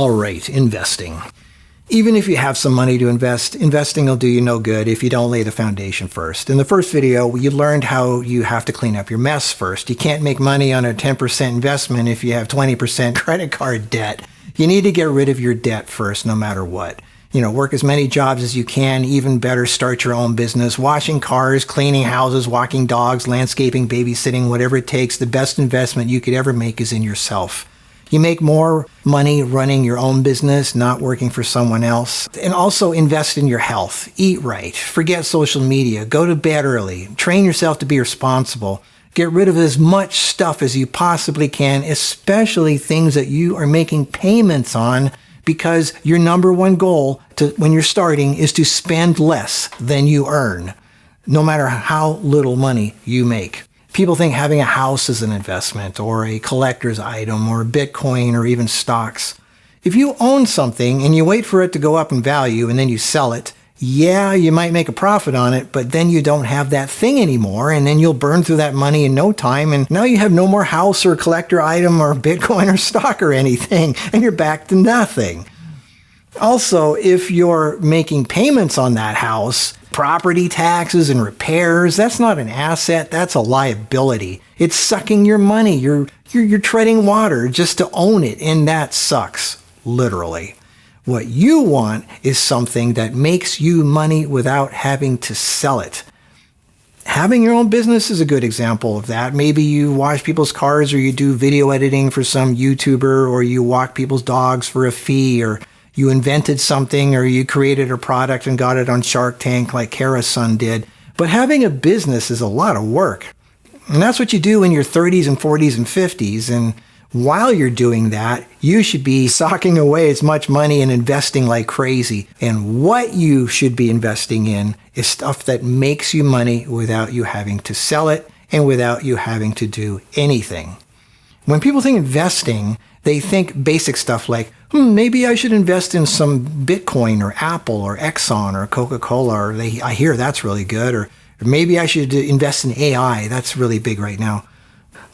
All right, investing. Even if you have some money to invest, investing will do you no good if you don't lay the foundation first. In the first video, you learned how you have to clean up your mess first. You can't make money on a 10% investment if you have 20% credit card debt. You need to get rid of your debt first, no matter what. Work as many jobs as you can. Even better, start your own business. Washing cars, cleaning houses, walking dogs, landscaping, babysitting, whatever it takes. The best investment you could ever make is in yourself. You make more money running your own business, not working for someone else. And also invest in your health. Eat right. Forget social media. Go to bed early. Train yourself to be responsible. Get rid of as much stuff as you possibly can, especially things that you are making payments on, because your number one goal when you're starting is to spend less than you earn, no matter how little money you make. People think having a house is an investment or a collector's item or Bitcoin or even stocks. If you own something and you wait for it to go up in value and then you sell it, yeah, you might make a profit on it, but then you don't have that thing anymore, and then you'll burn through that money in no time, and now you have no more house or collector item or Bitcoin or stock or anything, and you're back to nothing. Also, if you're making payments on that house, property taxes and repairs, that's not an asset, that's a liability. It's sucking your money. You're treading water just to own it, and that sucks, literally. What you want is something that makes you money without having to sell it. Having your own business is a good example of that. Maybe you wash people's cars, or you do video editing for some YouTuber, or you walk people's dogs for a fee, or you invented something, or you created a product and got it on Shark Tank like Kara's son did. But having a business is a lot of work. And that's what you do in your 30s and 40s and 50s. And while you're doing that, you should be socking away as much money and investing like crazy. And what you should be investing in is stuff that makes you money without you having to sell it and without you having to do anything. When people think investing, they think basic stuff like, maybe I should invest in some Bitcoin or Apple or Exxon or Coca-Cola, or I hear that's really good, or maybe I should invest in AI, that's really big right now.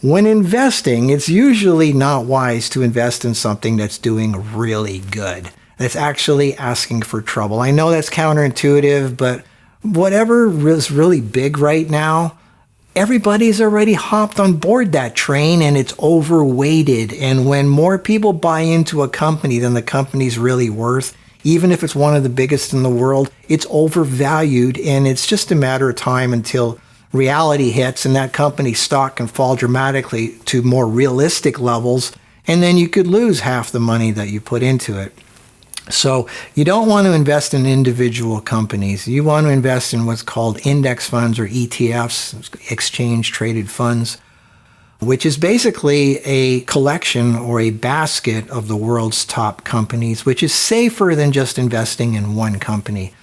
When investing, it's usually not wise to invest in something that's doing really good, that's actually asking for trouble. I know that's counterintuitive, but whatever is really big right now, everybody's already hopped on board that train, and it's overweighted. And when more people buy into a company than the company's really worth, even if it's one of the biggest in the world, it's overvalued, and it's just a matter of time until reality hits and that company's stock can fall dramatically to more realistic levels, and then you could lose half the money that you put into it. So you don't want to invest in individual companies. You want to invest in what's called index funds, or ETFs, exchange traded funds, which is basically a collection or a basket of the world's top companies, which is safer than just investing in one company.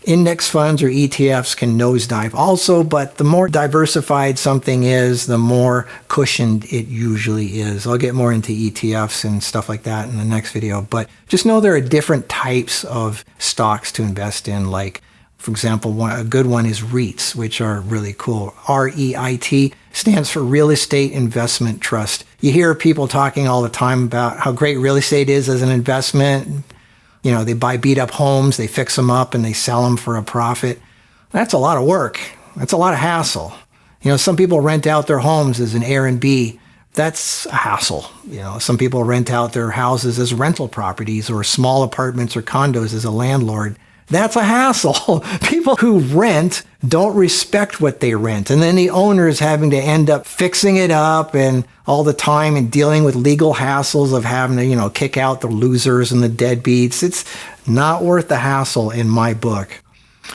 Index funds or ETFs can nosedive also, but the more diversified something is, the more cushioned it usually is. I'll get more into ETFs and stuff like that in the next video, but just know there are different types of stocks to invest in. Like, for example, a good one is REITs, which are really cool. REIT stands for Real Estate Investment Trust. You hear people talking all the time about how great real estate is as an investment. They buy beat up homes, they fix them up, and they sell them for a profit. That's a lot of work. That's a lot of hassle. Some people rent out their homes as an Airbnb. That's a hassle. Some people rent out their houses as rental properties, or small apartments or condos as a landlord. That's a hassle. People who rent don't respect what they rent. And then the owner is having to end up fixing it up and all the time, and dealing with legal hassles of having to, kick out the losers and the deadbeats. It's not worth the hassle in my book.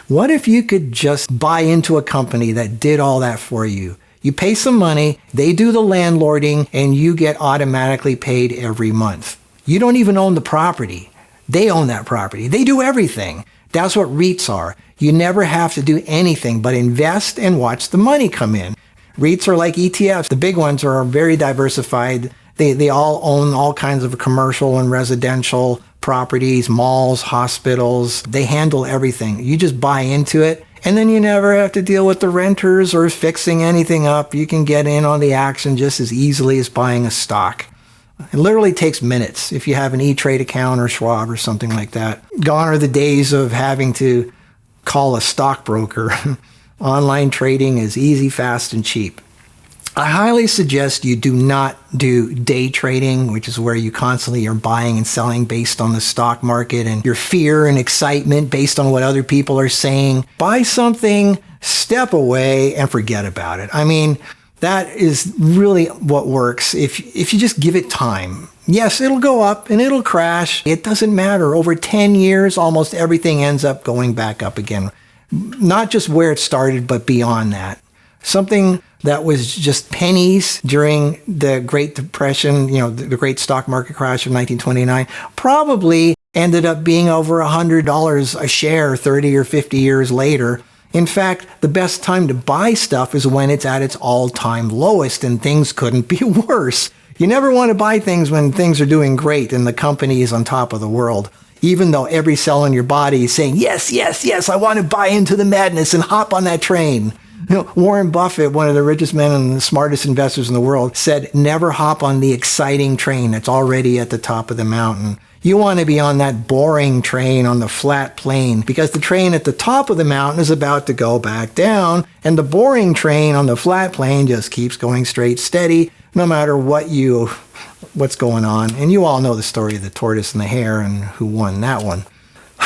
What if you could just buy into a company that did all that for you? You pay some money, they do the landlording, and you get automatically paid every month. You don't even own the property. They own that property. They do everything. That's what REITs are. You never have to do anything but invest and watch the money come in. REITs are like ETFs. The big ones are very diversified. They all own all kinds of commercial and residential properties, malls, hospitals. They handle everything. You just buy into it, and then you never have to deal with the renters or fixing anything up. You can get in on the action just as easily as buying a stock. It literally takes minutes if you have an E-Trade account or Schwab or something like that. Gone are the days of having to call a stockbroker. Online trading is easy, fast, and cheap. I highly suggest you do not do day trading, which is where you constantly are buying and selling based on the stock market and your fear and excitement based on what other people are saying. Buy something, step away, and forget about it. I mean, that is really what works if you just give it time. Yes, it'll go up and it'll crash. It doesn't matter. Over 10 years, almost everything ends up going back up again. Not just where it started, but beyond that. Something that was just pennies during the Great Depression, the great stock market crash of 1929, probably ended up being over $100 a share 30 or 50 years later. In fact, the best time to buy stuff is when it's at its all-time lowest, and things couldn't be worse. You never want to buy things when things are doing great and the company is on top of the world, even though every cell in your body is saying, yes, yes, yes, I want to buy into the madness and hop on that train. Warren Buffett, one of the richest men and the smartest investors in the world, said, never hop on the exciting train that's already at the top of the mountain. You want to be on that boring train on the flat plain, because the train at the top of the mountain is about to go back down, and the boring train on the flat plain just keeps going straight steady, no matter what's going on. And you all know the story of the tortoise and the hare and who won that one.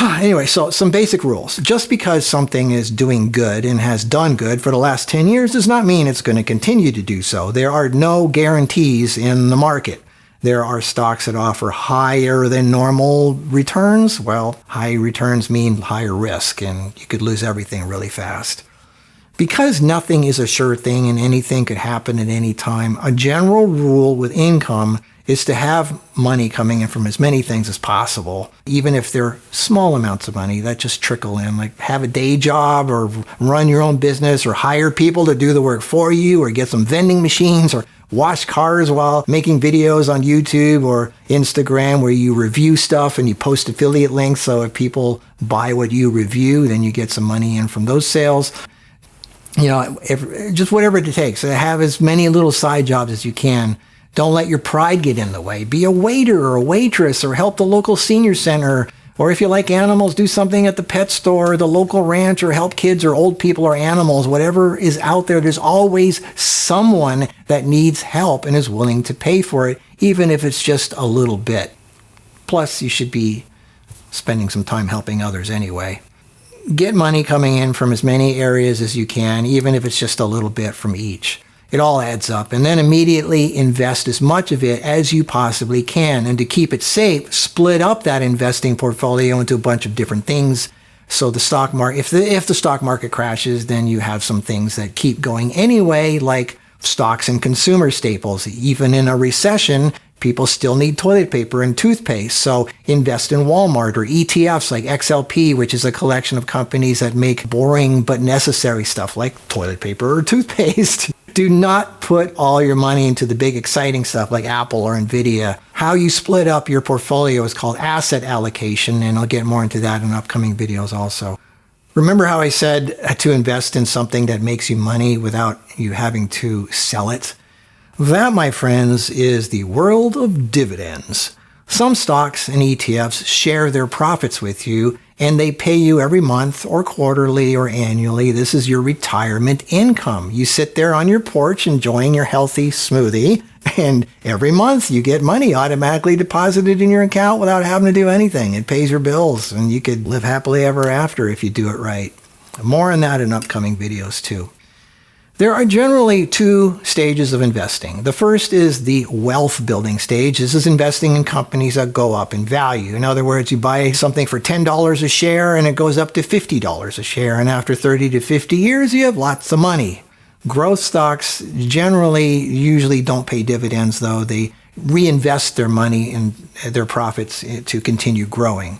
Anyway, so some basic rules. Just because something is doing good and has done good for the last 10 years does not mean it's going to continue to do so. There are no guarantees in the market. There are stocks that offer higher than normal returns. Well, high returns mean higher risk, and you could lose everything really fast. Because nothing is a sure thing and anything could happen at any time, a general rule with income is to have money coming in from as many things as possible, even if they're small amounts of money that just trickle in, like have a day job or run your own business or hire people to do the work for you or get some vending machines or wash cars while making videos on YouTube or Instagram where you review stuff and you post affiliate links. So if people buy what you review, then you get some money in from those sales. Just whatever it takes. Have as many little side jobs as you can. Don't let your pride get in the way. Be a waiter or a waitress or help the local senior center. Or if you like animals, do something at the pet store or the local ranch or help kids or old people or animals. Whatever is out there, there's always someone that needs help and is willing to pay for it, even if it's just a little bit. Plus, you should be spending some time helping others anyway. Get money coming in from as many areas as you can, even if it's just a little bit from each. It all adds up. And then immediately invest as much of it as you possibly can. And to keep it safe, split up that investing portfolio into a bunch of different things. So the stock market, if the stock market crashes, then you have some things that keep going anyway, like stocks and consumer staples. Even in a recession, people still need toilet paper and toothpaste. So invest in Walmart or ETFs like XLP, which is a collection of companies that make boring but necessary stuff like toilet paper or toothpaste. Do not put all your money into the big exciting stuff like Apple or Nvidia. How you split up your portfolio is called asset allocation, and I'll get more into that in upcoming videos also. Remember how I said to invest in something that makes you money without you having to sell it? That, my friends, is the world of dividends. Some stocks and ETFs share their profits with you, and they pay you every month or quarterly or annually. This is your retirement income. You sit there on your porch enjoying your healthy smoothie, and every month you get money automatically deposited in your account without having to do anything. It pays your bills, and you could live happily ever after if you do it right. More on that in upcoming videos too. There are generally two stages of investing. The first is the wealth building stage. This is investing in companies that go up in value. In other words, you buy something for $10 a share and it goes up to $50 a share. And after 30 to 50 years, you have lots of money. Growth stocks usually don't pay dividends, though. They reinvest their money in their profits to continue growing.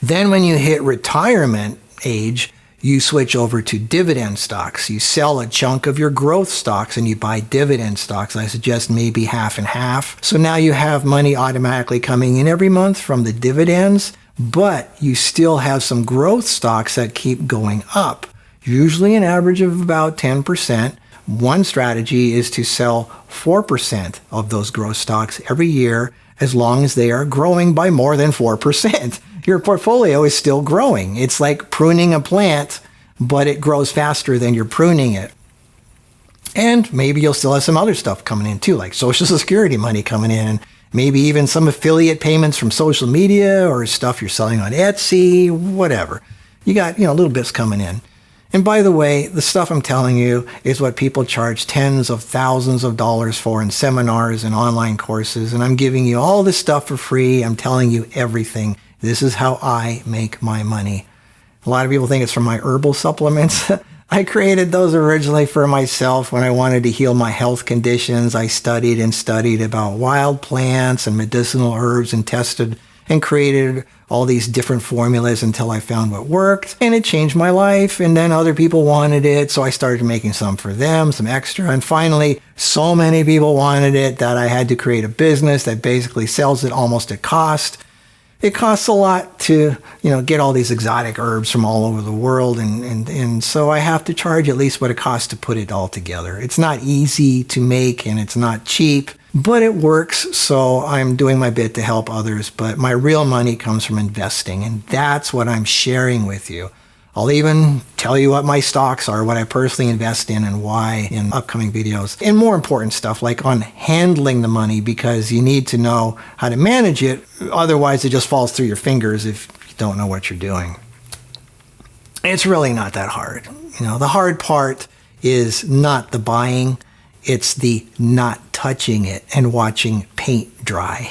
Then when you hit retirement age, you switch over to dividend stocks. You sell a chunk of your growth stocks and you buy dividend stocks. I suggest maybe half and half. So now you have money automatically coming in every month from the dividends, but you still have some growth stocks that keep going up. Usually an average of about 10% One strategy is to sell 4% of those growth stocks every year as long as they are growing by more than 4%. Your portfolio is still growing. It's like pruning a plant, but it grows faster than you're pruning it. And maybe you'll still have some other stuff coming in too, like Social Security money coming in, and maybe even some affiliate payments from social media or stuff you're selling on Etsy, whatever. You got, little bits coming in. And by the way, the stuff I'm telling you is what people charge tens of thousands of dollars for in seminars and online courses. And I'm giving you all this stuff for free. I'm telling you everything. This is how I make my money. A lot of people think it's from my herbal supplements. I created those originally for myself when I wanted to heal my health conditions. I studied and studied about wild plants and medicinal herbs and tested and created all these different formulas until I found what worked, and it changed my life. And then other people wanted it, so I started making some for them, some extra. And finally, so many people wanted it that I had to create a business that basically sells it almost at cost. It costs a lot to, get all these exotic herbs from all over the world. And so I have to charge at least what it costs to put it all together. It's not easy to make and it's not cheap, but it works. So I'm doing my bit to help others. But my real money comes from investing. And that's what I'm sharing with you. I'll even tell you what my stocks are, what I personally invest in and why in upcoming videos. And more important stuff like on handling the money, because you need to know how to manage it. Otherwise, it just falls through your fingers if you don't know what you're doing. It's really not that hard. The hard part is not the buying. It's the not touching it and watching paint dry.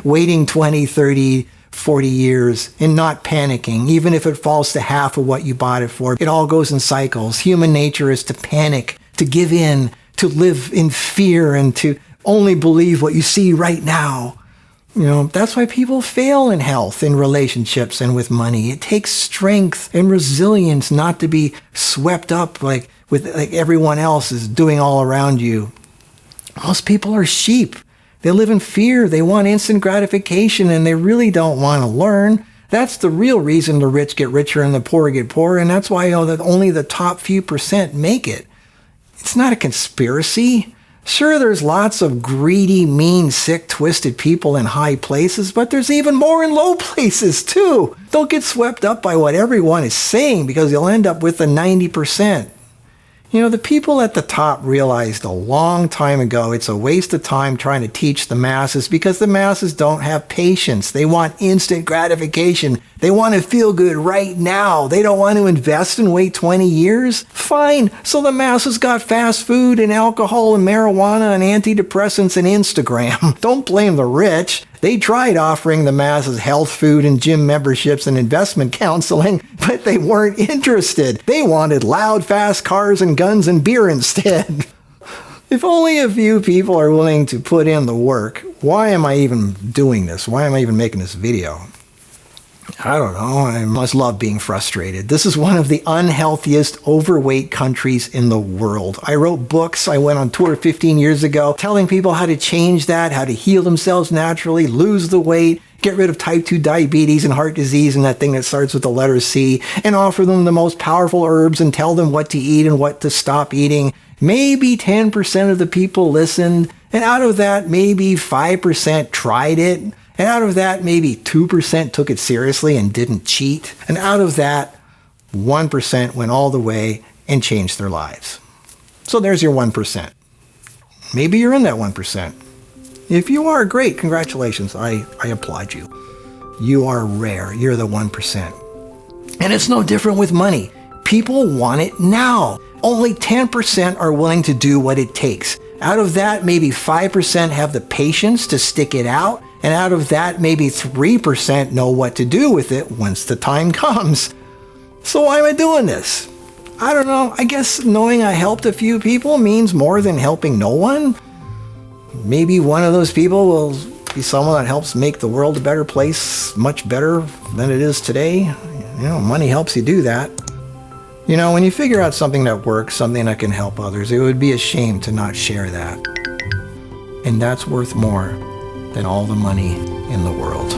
Waiting 20, 30, 40 years and not panicking, even if it falls to half of what you bought it for. It all goes in cycles. Human nature is to panic, to give in, to live in fear, and to only believe what you see right now. That's why people fail in health, in relationships, and with money. It takes strength and resilience not to be swept up like everyone else is doing all around you. Most people are sheep. They live in fear. They want instant gratification, and they really don't want to learn. That's the real reason the rich get richer and the poor get poorer, and that's why that only the top few percent make it. It's not a conspiracy. Sure, there's lots of greedy, mean, sick, twisted people in high places, but there's even more in low places, too. Don't get swept up by what everyone is saying, because you'll end up with the 90%. The people at the top realized a long time ago it's a waste of time trying to teach the masses, because the masses don't have patience. They want instant gratification. They want to feel good right now. They don't want to invest and wait 20 years. Fine. So the masses got fast food and alcohol and marijuana and antidepressants and Instagram. Don't blame the rich. They tried offering the masses health food and gym memberships and investment counseling, but they weren't interested. They wanted loud, fast cars and guns and beer instead. If only a few people are willing to put in the work, why am I even doing this? Why am I even making this video? I don't know. I must love being frustrated. This is one of the unhealthiest, overweight countries in the world. I wrote books. I went on tour 15 years ago telling people how to change that, how to heal themselves naturally, lose the weight, get rid of type 2 diabetes and heart disease and that thing that starts with the letter C, and offer them the most powerful herbs and tell them what to eat and what to stop eating. Maybe 10% of the people listened, and out of that, maybe 5% tried it. And out of that, maybe 2% took it seriously and didn't cheat. And out of that, 1% went all the way and changed their lives. So there's your 1%. Maybe you're in that 1%. If you are, great, congratulations. I applaud you. You are rare. You're the 1%. And it's no different with money. People want it now. Only 10% are willing to do what it takes. Out of that, maybe 5% have the patience to stick it out. And out of that, maybe 3% know what to do with it once the time comes. So why am I doing this? I don't know. I guess knowing I helped a few people means more than helping no one. Maybe one of those people will be someone that helps make the world a better place, much better than it is today. Money helps you do that. When you figure out something that works, something that can help others, it would be a shame to not share that. And that's worth more than all the money in the world.